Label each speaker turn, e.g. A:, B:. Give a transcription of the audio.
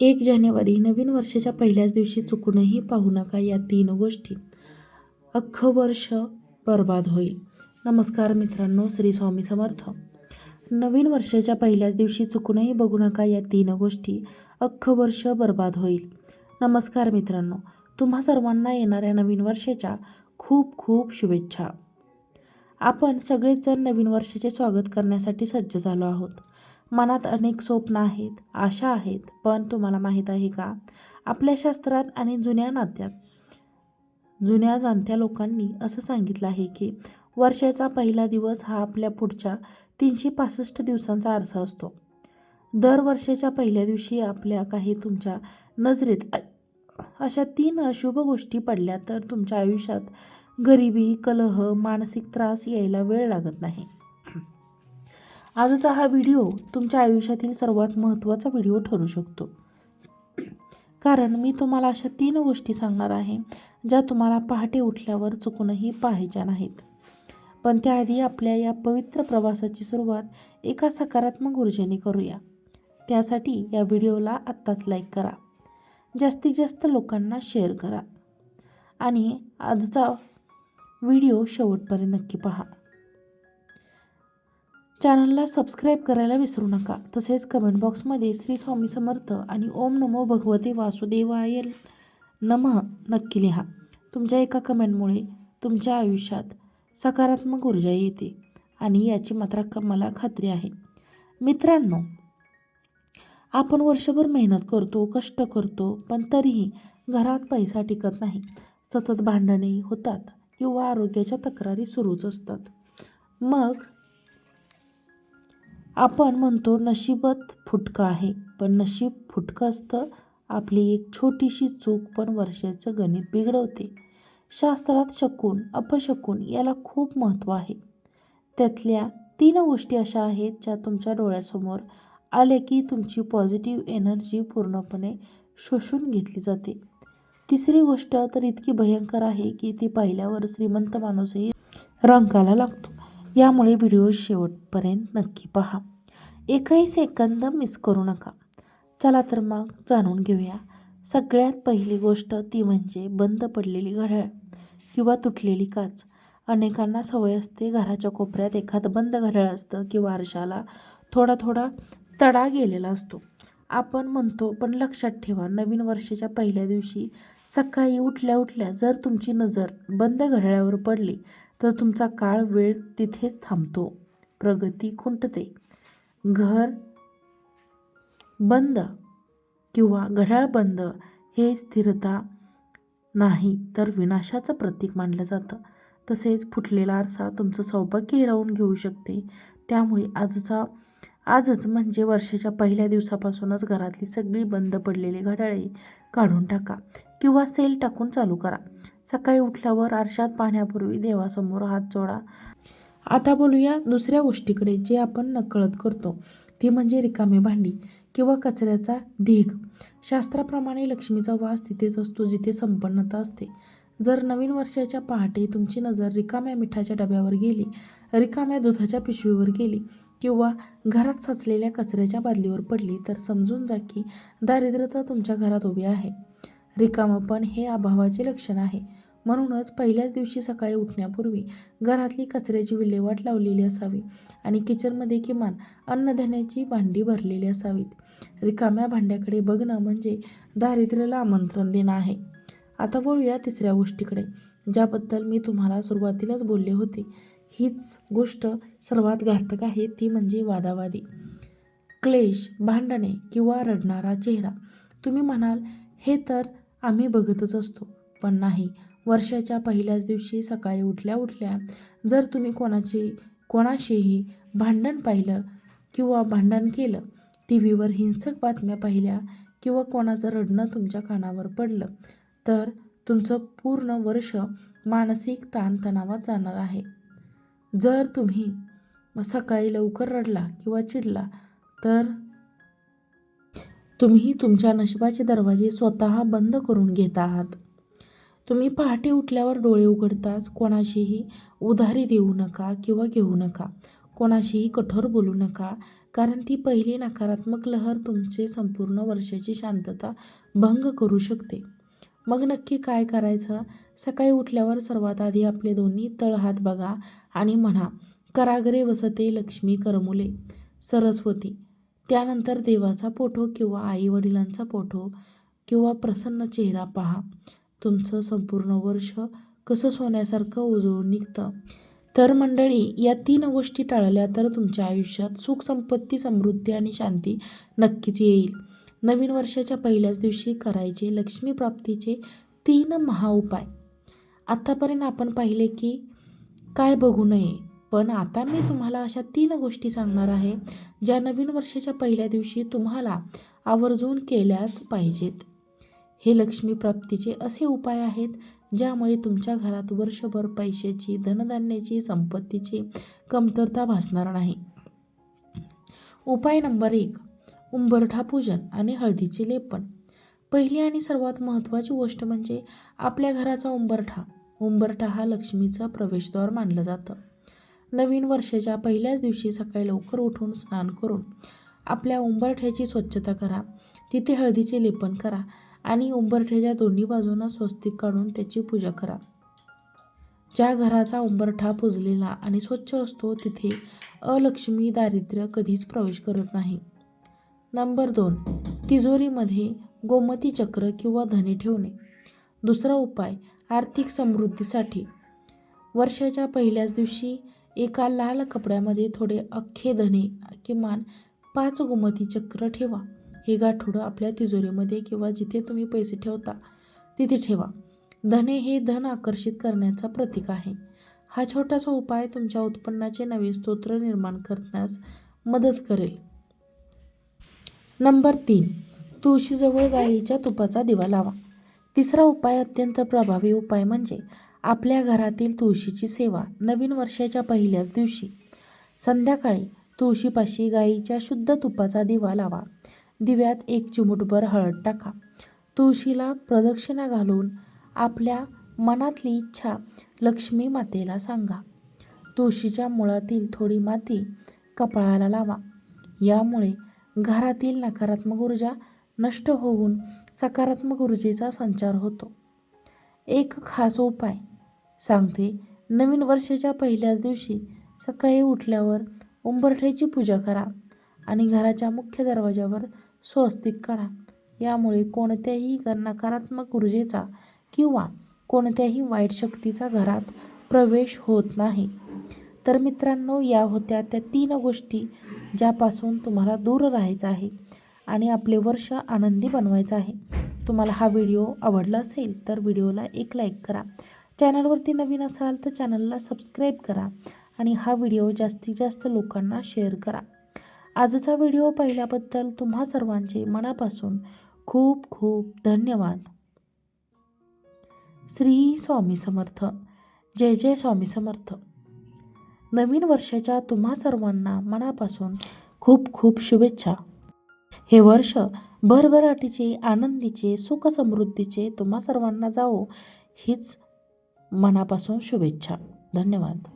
A: 1 जानेवारी नवीन वर्षाच्या पहिल्याच दिवशी चुकूनही पाहू नका या 3 गोष्टी. अख्खं वर्ष बर्बाद होईल. नमस्कार मित्रांनो, श्री स्वामी समर्थ. नवीन वर्षाच्या पहिल्याच दिवशी चुकूनही बघू नका या 3 गोष्टी. अख्खं वर्ष बर्बाद होईल. नमस्कार मित्रांनो, तुम्हा सर्वांना येणाऱ्या नवीन वर्षाच्या खूप खूप शुभेच्छा. आपण सगळेच जण नवीन वर्षाचे स्वागत करण्यासाठी सज्ज झालो आहोत. मनात अनेक स्वप्न आहेत, आशा आहेत, पण तुम्हाला माहीत आहे का, आपल्या शास्त्रात आणि जुन्या नात्यात जुन्या जाणत्या लोकांनी असं सांगितलं आहे की वर्षाचा पहिला दिवस हा आपल्या पुढच्या 365 दिवसांचा आरसा असतो. दर वर्षाच्या पहिल्या दिवशी आपल्या काही तुमच्या नजरेत अशा 3 अशुभ गोष्टी पडल्या तर तुमच्या आयुष्यात गरिबी, कलह, मानसिक त्रास यायला वेळ लागत नाही. आजचा हा व्हिडिओ तुमच्या आयुष्यातील सर्वात महत्त्वाचा व्हिडिओ ठरू शकतो. कारण मी तुम्हाला अशा 3 गोष्टी सांगणार आहे ज्या तुम्हाला पहाटे उठल्यावर चुकूनही पाहायच्या नाहीत. पण त्याआधी आपल्या या पवित्र प्रवासाची सुरुवात एका सकारात्मक ऊर्जेने करूया. त्यासाठी या व्हिडिओला आत्ताच लाईक करा, जास्तीत जास्त लोकांना शेअर करा आणि आजचा व्हिडिओ शेवटपर्यंत नक्की पहा. चॅनलला सबस्क्राईब करायला विसरू नका. तसेच कमेंट बॉक्समध्ये श्री स्वामी समर्थ आणि ओम नमो भगवते वासुदेवाय नमः नक्की लिहा. तुमच्या एका कमेंटमुळे तुमच्या आयुष्यात सकारात्मक ऊर्जा येते आणि याची मात्र मला खात्री आहे. मित्रांनो, आपण वर्षभर मेहनत करतो, कष्ट करतो, पण तरीही घरात पैसा टिकत नाही. सतत भांडणे होतात किंवा आरोग्याच्या तक्रारी सुरूच असतात. मग आपण म्हणतो नशीबच फुटकं आहे, पण नशीब फुटकं असतं. आपली एक छोटीशी चूक पण वर्षाचं गणित बिघडवते. शास्त्रात शकुन अपशकुन याला खूप महत्त्व आहे. त्यातल्या 3 गोष्टी अशा आहेत ज्या तुमच्या डोळ्यासमोर आले की तुमची पॉझिटिव्ह एनर्जी पूर्णपणे शोषून घेतली जाते. तिसरी गोष्ट तर इतकी भयंकर आहे की ती पाहिल्यावर श्रीमंत माणूसही रंकाळा लागतो. यामुळे व्हिडिओ शेवटपर्यंत नक्की पहा. एकही सेकंद मिस करू नका. चला तर मग जाणून घेऊया. सगळ्यात पहिली गोष्ट ती म्हणजे बंद पडलेली घड्याळ किंवा तुटलेली काच. अनेकांना सवय असते घराच्या कोपऱ्यात एखादं बंद घड्याळ असतं किंवा आरशाला थोडा थोडा तडा गेलेला असतो. आपण म्हणतो, पण लक्षात ठेवा, नवीन वर्षाच्या पहिल्या दिवशी सकाळी उठल्या उठल्या जर तुमची नजर बंद घड्याळावर पडली तर तुमचा काळ वेळ तिथेच थांबतो, प्रगती खुंटते. घर बंद किंवा घड्याळ बंद हे स्थिरता नाही तर विनाशाचं प्रतीक मानलं जातं. तसेच फुटलेला आरसा तुमचं सौभाग्य हिरावून घेऊ शकते. त्यामुळे आजच म्हणजे वर्षाच्या पहिल्या दिवसापासूनच घरातली सगळी बंद पडलेली घड्याळे काढून टाका किंवा सेल टाकून चालू करा. सकाळी उठल्यावर आरशात पाहण्यापूर्वी देवासमोर हात जोडा. आता बोलूया दुसऱ्या गोष्टीकडे जे आपण नकळत करतो, ती म्हणजे रिकामी भांडी किंवा कचऱ्याचा ढीग. शास्त्राप्रमाणे लक्ष्मीचा वास तिथेच असतो जिथे संपन्नता असते. जर नवीन वर्षाच्या पहाटे तुमची नजर रिकाम्या मिठाच्या डब्यावर गेली, रिकाम्या दुधाच्या पिशवीवर गेली किंवा घरात साचलेल्या कचऱ्याच्या बादलीवर पडली तर समजून जा की दारिद्र्यता तुमच्या घरात उभी आहे. रिकामपण हे अभावाचे लक्षण आहे. म्हणूनच पहिल्याच दिवशी सकाळी उठण्यापूर्वी घरातली कचऱ्याची विल्हेवाट लावलेली असावी आणि किचनमध्ये किमान अन्नधान्याची भांडी भरलेली असावीत. रिकाम्या भांड्याकडे बघणं म्हणजे दारिद्र्याला आमंत्रण देणं आहे. आता बोलूया तिसऱ्या गोष्टीकडे, ज्याबद्दल मी तुम्हाला सुरुवातीलाच बोलले होते. हीच गोष्ट सर्वात घातक आहे, ती म्हणजे वादावादी, क्लेश, भांडणे किंवा रडणारा चेहरा. तुम्ही म्हणाल, हे तर आम्ही बघतच असतो. पण नाही, वर्षाच्या पहिल्याच दिवशी सकाळी उठल्या उठल्या जर तुम्ही कोणाशीही भांडण पाहिलं किंवा भांडण केलं, टीव्हीवर हिंसक बातम्या पाहिल्या किंवा कोणाचं रडणं तुमच्या कानावर पडलं तर तुमचं पूर्ण वर्ष मानसिक ताणतणावात जाणार आहे. जर तुम्ही सकाळी लवकर रडला किंवा चिडला तर तुम्ही तुमच्या नशिबाचे दरवाजे स्वतः बंद करून घेत आहात. तुम्ही पहाटे उठल्यावर डोळे उघडताच कोणाशीही उधारी देऊ नका किंवा घेऊ नका. कोणाशीही कठोर बोलू नका, कारण ती पहिली नकारात्मक लहर तुमचे संपूर्ण वर्षाची शांतता भंग करू शकते. मग नक्की काय करायचं? सकाळी उठल्यावर सर्वात आधी आपले दोन्ही तळहात बघा आणि म्हणा, कराग्रे वसते लक्ष्मी करमुले सरस्वती. त्यानंतर देवाचा फोटो किंवा आई-वडिलांचा फोटो किंवा प्रसन्न चेहरा पहा. तुमचं संपूर्ण वर्ष कसं सोन्यासारखं उजळून निघतं. तर मंडळी, या 3 गोष्टी टाळल्या तर तुमच्या आयुष्यात सुख, संपत्ती, समृद्धी आणि शांती नक्कीच येईल. नवीन वर्षाच्या पहिल्याच दिवशी करायचे लक्ष्मी प्राप्तीचे 3 महाउपाय. आत्तापर्यंत आपण पाहिले की काय बघू नये, पण आता मी तुम्हाला अशा 3 गोष्टी सांगणार आहे, ज्या नवीन वर्षाच्या पहिल्या दिवशी तुम्हाला आवर्जून केल्याच पाहिजेत. हे लक्ष्मी प्राप्तीचे असे उपाय आहेत, ज्यामुळे तुमच्या घरात वर्षभर पैशाची, धनधान्याची, संपत्तीची कमतरता भासणार नाही. उपाय नंबर 1. उंबरठा पूजन आणि हळदीचे लेपन. पहिली आणि सर्वात महत्त्वाची गोष्ट म्हणजे आपल्या घराचा उंबरठा. उंबरठा हा लक्ष्मीचा प्रवेशद्वार मानलं जातं. नवीन वर्षाच्या पहिल्याच दिवशी सकाळी लवकर उठून स्नान करून आपल्या उंबरठ्याची स्वच्छता करा. तिथे हळदीचे लेपन करा आणि उंबरठ्याच्या दोन्ही बाजूंना स्वस्तिक काढून त्याची पूजा करा. ज्या घराचा उंबरठा पुजलेला आणि स्वच्छ असतो तिथे अलक्ष्मी, दारिद्र्य कधीच प्रवेश करत नाही. नंबर 2. तिजोरीमध्ये गोमती चक्र किंवा धने ठेवणे. दुसरा उपाय आर्थिक समृद्धीसाठी. वर्षाच्या पहिल्याच दिवशी एका लाल कपड्यामध्ये थोडे अख्खे धने, किमान 5 गोमती चक्र ठेवा. हे गाठोडं आपल्या तिजोरीमध्ये किंवा जिथे तुम्ही पैसे ठेवता तिथे ठेवा. धने हे धन आकर्षित करण्याचा प्रतीक आहे. हा छोटासा उपाय तुमच्या उत्पन्नाचे नवे स्रोत निर्माण करण्यास मदत करेल. नंबर 3. तुळशीजवळ गाईच्या तुपाचा दिवा लावा. तिसरा उपाय अत्यंत प्रभावी उपाय म्हणजे आपल्या घरातील तुळशीची सेवा. नवीन वर्षाच्या पहिल्याच दिवशी संध्याकाळी तुळशीपाशी गाईच्या शुद्ध तुपाचा दिवा लावा. दिव्यात 1 चिमूटभर हळद टाका. तुळशीला प्रदक्षिणा घालून आपल्या मनातली इच्छा लक्ष्मी मातेला सांगा. तुळशीच्या मुळातील थोडी माती कपाळाला लावा. यामुळे घरातील नकारात्मक ऊर्जा नष्ट होऊन सकारात्मक ऊर्जेचा संचार होतो. एक खास उपाय सांगते. नवीन वर्षाच्या पहिल्याच दिवशी सकाळी उठल्यावर उंबरठ्याची पूजा करा आणि घराच्या मुख्य दरवाजावर स्वस्तिक काढा. यामुळे कोणत्याही नकारात्मक ऊर्जेचा किंवा कोणत्याही वाईट शक्तीचा घरात प्रवेश होत नाही. तर मित्रांनो, या होत्या त्या 3 गोष्टी ज्यापासून तुम्हाला दूर राहायचं आहे आणि आपले वर्ष आनंदी बनवायचं आहे. तुम्हाला हा व्हिडिओ आवडला असेल तर व्हिडिओला एक लाईक करा. चॅनलवरती नवीन असाल तर चॅनलला सबस्क्राईब करा आणि हा व्हिडिओ जास्तीत जास्त लोकांना शेअर करा. आजचा व्हिडिओ पाहिल्याबद्दल तुम्हा सर्वांचे मनापासून खूप खूप धन्यवाद. श्री स्वामी समर्थ. जय जय स्वामी समर्थ. नवीन वर्षाच्या तुम्हा सर्वांना मनापासून खूप खूप शुभेच्छा. हे वर्ष भरभराटीचे, आनंदीचे, सुख समृद्धीचे तुम्हा सर्वांना जावो हीच मनापासून शुभेच्छा. धन्यवाद.